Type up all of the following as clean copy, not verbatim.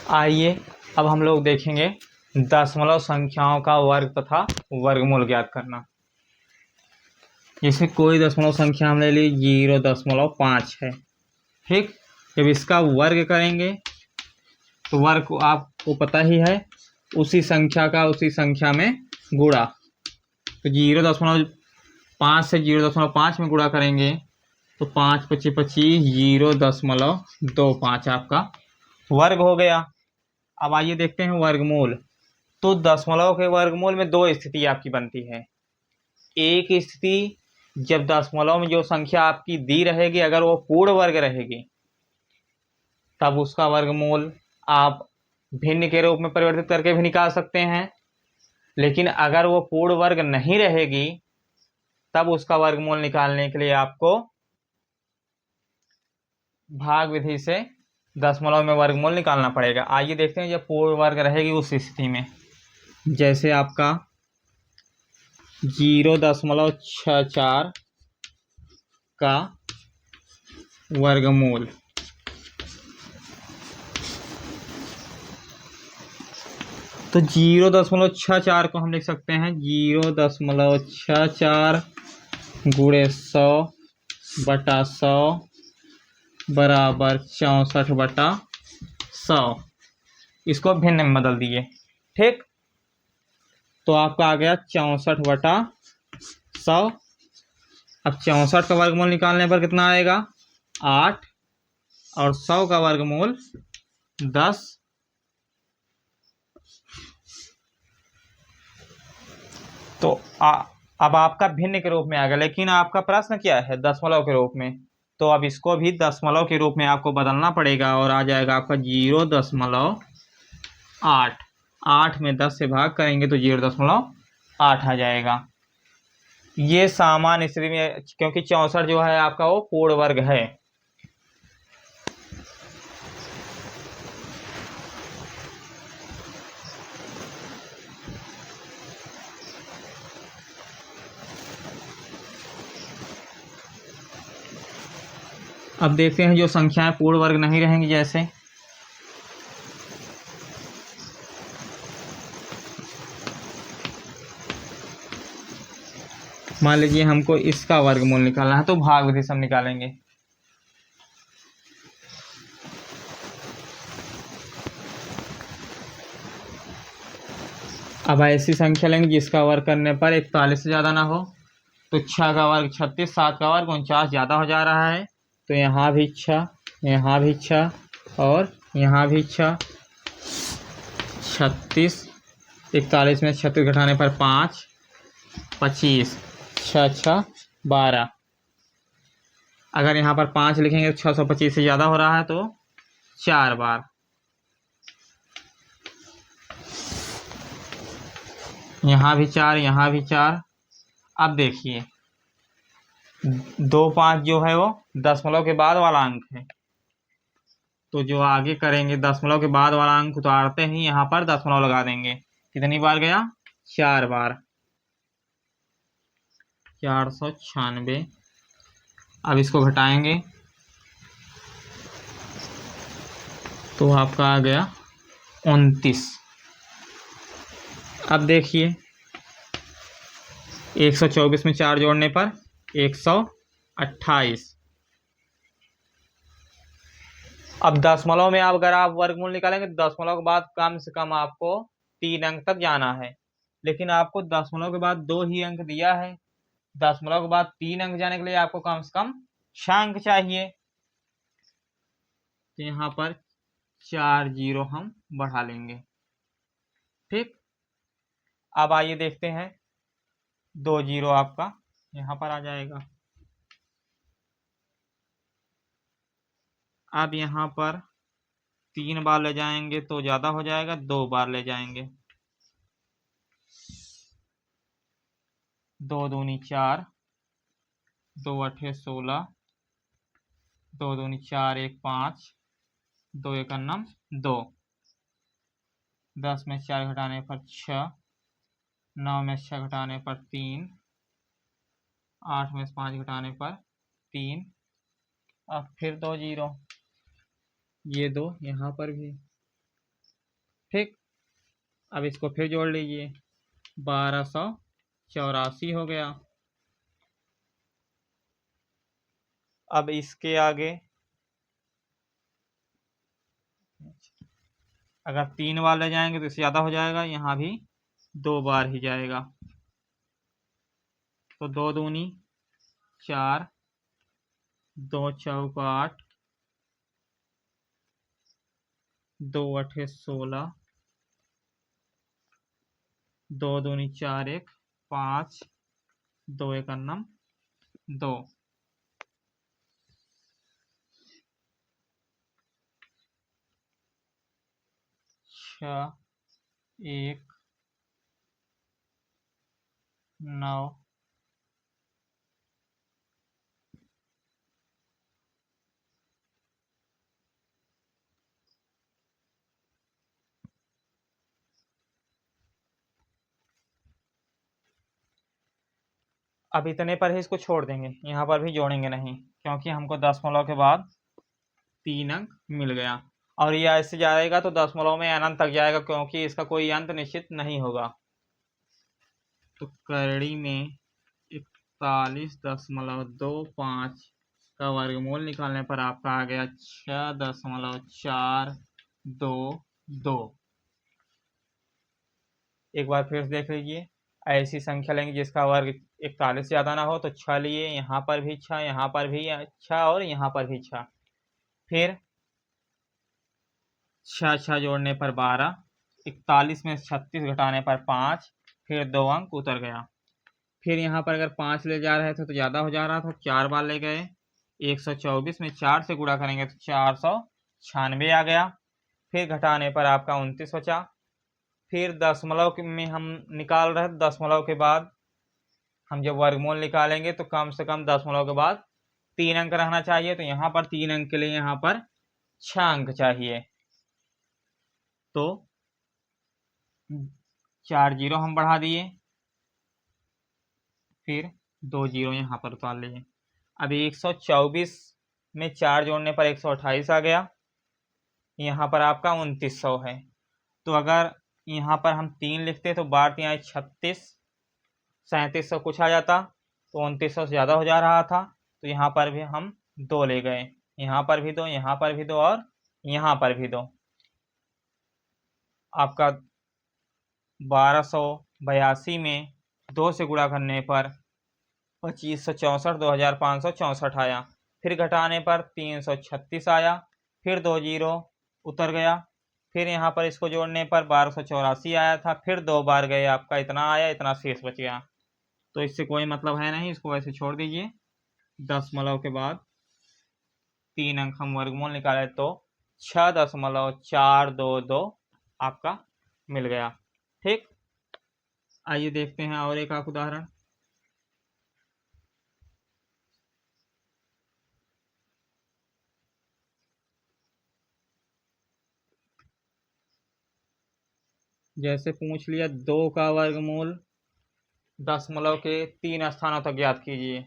आइए अब हम लोग देखेंगे दशमलव संख्याओं का वर्ग तथा वर्गमूल ज्ञात करना। जैसे कोई दशमलव संख्या हम ले ली 0.5 है, ठीक। जब इसका वर्ग करेंगे तो वर्ग को आपको पता ही है, उसी संख्या का उसी संख्या में गुणा। तो 0.5 से 0.5 में गुणा करेंगे तो 5 × 25 = 0.25 आपका वर्ग हो गया। अब आइए देखते हैं वर्गमूल। तो दशमलव के वर्गमूल में दो स्थिति आपकी बनती है। एक स्थिति जब दशमलव में जो संख्या आपकी दी रहेगी अगर वो पूर्ण वर्ग रहेगी तब उसका वर्गमूल आप भिन्न के रूप में परिवर्तित करके भी निकाल सकते हैं। लेकिन अगर वो पूर्ण वर्ग नहीं रहेगी तब उसका वर्गमूल निकालने के लिए आपको भाग विधि से दशमलव में वर्गमूल निकालना पड़ेगा। आइए देखते हैं जब पूर्ण वर्ग रहेगी उस स्थिति में। जैसे आपका 0.64 का वर्गमूल, तो 0.64 को हम लिख सकते हैं 0.64 गुणे 100/100 बराबर 64/100। इसको भिन्न में बदल दिए, ठीक। तो आपका आ गया 64/100। अब 64 का वर्गमूल निकालने पर कितना आएगा 8, और 100 का वर्गमूल 10। तो अब आपका भिन्न के रूप में आ गया, लेकिन आपका प्रश्न क्या है दशमलव के रूप में। तो अब इसको भी दशमलव के रूप में आपको बदलना पड़ेगा और आ जाएगा आपका 0.8। 8 में 10 से भाग करेंगे तो 0.8 आ जाएगा। ये सामान्य स्थिति में, क्योंकि 64 जो है आपका वो पूर्ण वर्ग है। अब देखते हैं जो संख्याएं पूर्ण वर्ग नहीं रहेंगी। जैसे मान लीजिए हमको इसका वर्गमूल निकालना है तो भाग विधि से हम निकालेंगे। अब ऐसी संख्या लेंगे जिसका वर्ग करने पर 41 से ज़्यादा ना हो। तो 6 का वर्ग 36, 7 का वर्ग 49 ज़्यादा हो जा रहा है। तो यहाँ भी 6, यहाँ भी 6 और यहाँ भी 6। 36, 41 में 36 घटाने पर 5, 25, 6 6 12। अगर यहाँ पर 5 लिखेंगे तो 625 से ज़्यादा हो रहा है तो 4 बार। यहाँ भी 4, यहाँ भी 4। अब देखिए 2 5 जो है वो दशमलव के बाद वाला अंक है। तो जो आगे करेंगे दशमलव के बाद वाला अंक उतारते ही यहाँ पर दशमलव लगा देंगे। कितनी बार गया 4 बार। 496। अब इसको घटाएंगे तो आपका आ गया 29। अब देखिए 124 में 4 जोड़ने पर 128। अब दशमलव में अगर आप वर्गमूल निकालेंगे तो दशमलव के बाद कम से कम आपको 3 अंक तक जाना है। लेकिन आपको दशमलव के बाद 2 ही अंक दिया है। दशमलव के बाद 3 अंक जाने के लिए आपको कम से कम 6 अंक चाहिए। तो यहाँ पर 4 0 हम बढ़ा लेंगे, ठीक। अब आइए देखते हैं 2 0 आपका यहाँ पर आ जाएगा। अब यहाँ पर 3 बार ले जाएंगे तो ज़्यादा हो जाएगा, 2 बार ले जाएंगे। 2 दूनी 4, 2 अठे 16, 2 दूनी 4 1 5, 2 1 2। 10 में 4 घटाने पर 6, 9 में 6 घटाने पर 3, 8 में 5 घटाने पर 3। अब फिर 2 0, ये 2 यहाँ पर भी। ठीक, अब इसको फिर जोड़ लीजिए, 1284 हो गया। अब इसके आगे अगर 3 बार ले जाएंगे तो इससे ज़्यादा हो जाएगा, यहाँ भी 2 बार ही जाएगा। तो 2 दूनी 4, 2 चौक 8, 2 अठे 16, 2 दूनी 4 1 5, 2 1 2, 6 1 9, अब इतने पर ही इसको छोड़ देंगे, यहाँ पर भी जोड़ेंगे नहीं, क्योंकि हमको दशमलव के बाद 3 अंक मिल गया। और ये ऐसे जाएगा तो दशमलव में अनंत तक जाएगा, क्योंकि इसका कोई अंत निश्चित नहीं होगा। तो करड़ी में 41.25 का वर्गमूल निकालने पर आपका आ गया 6.422। एक बार फिर से देख लीजिए, ऐसी संख्या लेंगे जिसका वर्ग 41 से ज़्यादा ना हो तो 6 लिए, यहाँ पर भी 6, यहाँ पर भी 6 और यहाँ पर भी 6, फिर 6 6 जोड़ने पर 12, 41 में 36 घटाने पर 5, फिर 2 अंक उतर गया। फिर यहाँ पर अगर 5 ले जा रहे थे तो ज़्यादा हो जा रहा था, 4 बार ले गए, 124 में 4 से गुणा करेंगे तो 496 आ गया। फिर घटाने पर आपका 29 बचा। फिर दशमलव में हम निकाल रहे थे, दशमलव के बाद हम जब वर्गमूल निकालेंगे तो कम से कम दशमलव के बाद 3 अंक रहना चाहिए। तो यहाँ पर 3 अंक के लिए यहाँ पर 6 अंक चाहिए, तो 4 जीरो हम बढ़ा दिए, फिर 2 जीरो यहाँ पर उतार लिए। अभी 124 में 4 जोड़ने पर 128 आ गया, यहाँ पर आपका 2900 है। तो अगर यहाँ पर हम 3 लिखते तो 12 36, 3700 कुछ आ जाता, तो 2900 से ज़्यादा हो जा रहा था। तो यहाँ पर भी हम 2 ले गए, यहाँ पर भी 2, यहाँ पर भी 2 और यहाँ पर भी 2। आपका 1282 में 2 से गुणा करने पर 2564, 2564 आया। फिर घटाने पर 336 आया, फिर 2 जीरो उतर गया। फिर यहाँ पर इसको जोड़ने पर 1284 आया था, फिर 2 बार गए, आपका इतना आया, इतना शेष बच गया। तो इससे कोई मतलब है नहीं, इसको वैसे छोड़ दीजिए। दशमलव के बाद 3 अंक हम वर्गमूल निकाले तो 6.422 आपका मिल गया। ठीक, आइए देखते हैं और एक आंख उदाहरण। जैसे पूछ लिया 2 का वर्गमूल दशमलव के 3 स्थानों तक ज्ञात कीजिए।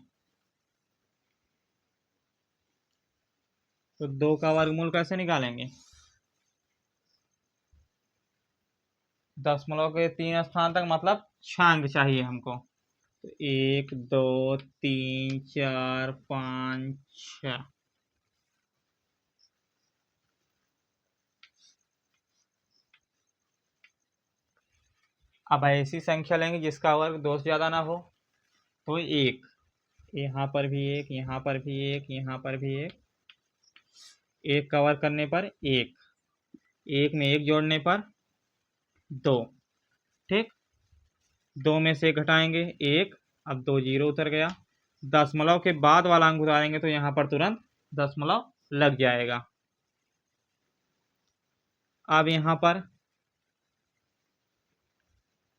तो 2 का वर्गमूल कैसे निकालेंगे? दशमलव के 3 स्थान तक मतलब 6 अंक चाहिए हमको। तो 1 2 3 4 5 6। अब ऐसी संख्या लेंगे जिसका वर्ग 2 से ज़्यादा ना हो। तो 1, यहाँ पर भी 1, यहाँ पर भी 1, यहाँ पर भी 1, 1 का वर्ग करने पर 1, 1 में 1 जोड़ने पर 2। ठीक, 2 में से घटाएंगे 1, अब 2 जीरो उतर गया। दशमलव के बाद वाला अंक उतारेंगे तो यहाँ पर तुरंत दशमलव लग जाएगा। अब यहाँ पर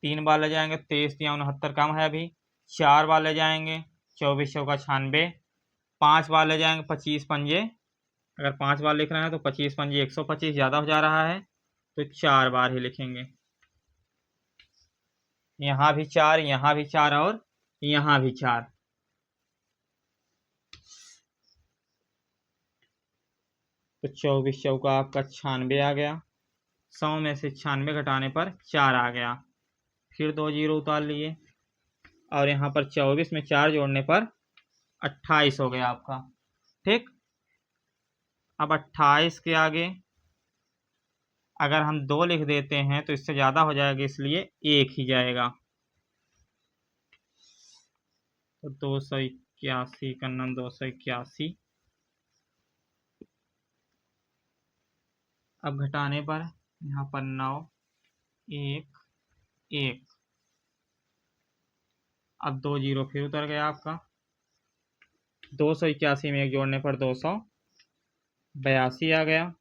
3 बार ले जाएंगे, 23 या 69 कम है अभी। 4 बार ले जाएंगे, 24 चौका 96। 5 बार ले जाएंगे, 25 पंजे, अगर 5 बार लिख रहे हैं तो 25 पंजे 125, ज़्यादा हो जा रहा है तो 4 बार ही लिखेंगे। यहाँ भी 4, यहाँ भी 4 और यहाँ भी 4। तो 24 चौका आपका 96 आ गया। 100 में से 96 घटाने पर 4 आ गया, फिर 2 जीरो उतार लिए, और यहाँ पर 24 में 4 जोड़ने पर 28 हो गया आपका। ठीक, अब 28 के आगे अगर हम 2 लिख देते हैं तो इससे ज़्यादा हो जाएगा, इसलिए 1 ही जाएगा। तो 281 का नम 281। अब घटाने पर यहाँ पर 9 1 1, अब 2 जीरो फिर उतर गया आपका। 281 में 1 जोड़ने पर 282 आ गया।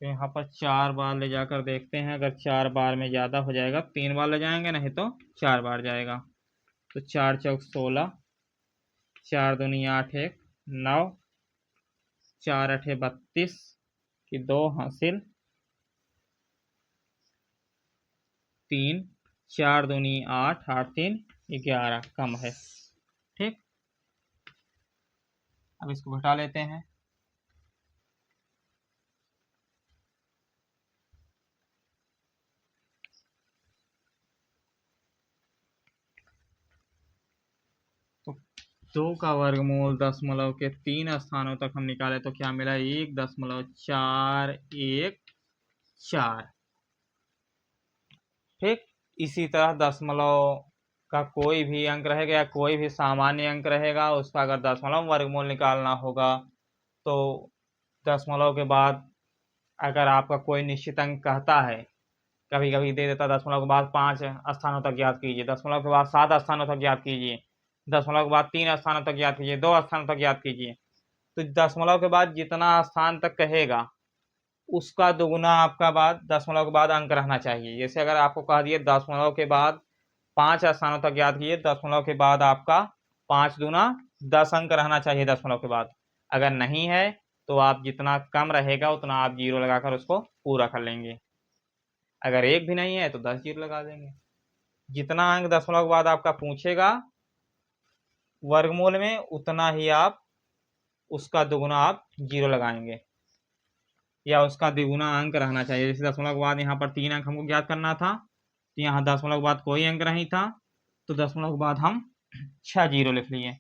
तो यहाँ पर 4 बार ले जाकर देखते हैं, अगर 4 बार में ज़्यादा हो जाएगा 3 बार ले जाएंगे, नहीं तो 4 बार जाएगा। तो 4 चौक 16, 4 दूनी 8 1 9, 4 अठे 32 की 2 हासिल 3, 4 दूनी 8 8 3 11 कम है। ठीक, अब इसको घटा लेते हैं। तो 2 का वर्गमूल दशमलव के 3 स्थानों तक हम निकाले तो क्या मिला, 1.414। ठीक, इसी तरह दशमलव का कोई भी अंक रहेगा या कोई भी सामान्य अंक रहेगा, उसका अगर दशमलव वर्गमूल निकालना होगा तो दशमलव के बाद अगर आपका कोई निश्चित अंक कहता है, कभी कभी दे देता दशमलव के बाद 5 स्थानों तक ज्ञात कीजिए, दशमलव के बाद 7 स्थानों तक ज्ञात कीजिए, दशमलव के बाद 3 स्थानों तक ज्ञात कीजिए, 2 स्थानों तक ज्ञात कीजिए। तो दशमलव के बाद जितना स्थान तक कहेगा उसका दोगुना आपका बाद दशमलव के बाद अंक रहना चाहिए। जैसे अगर आपको कह दिए दशमलव के बाद 5 स्थानों तक ज्ञात कीजिए, दशमलव के बाद आपका 5 दूना 10 अंक रहना चाहिए दशमलव के बाद। अगर नहीं है तो आप जितना कम रहेगा उतना आप जीरो लगाकर उसको पूरा कर लेंगे। अगर एक भी नहीं है तो 10 जीरो लगा देंगे। जितना अंक दशमलव के बाद आपका पूछेगा वर्गमूल में, उतना ही आप उसका दोगुना आप जीरो लगाएंगे या उसका द्विगुना अंक रहना चाहिए। जैसे दशमलव के बाद यहाँ पर 3 अंक हमको ज्ञात करना था, तो यहाँ दशमलव के बाद कोई अंक नहीं था, तो दशमलव के बाद हम 6 जीरो लिख लिए।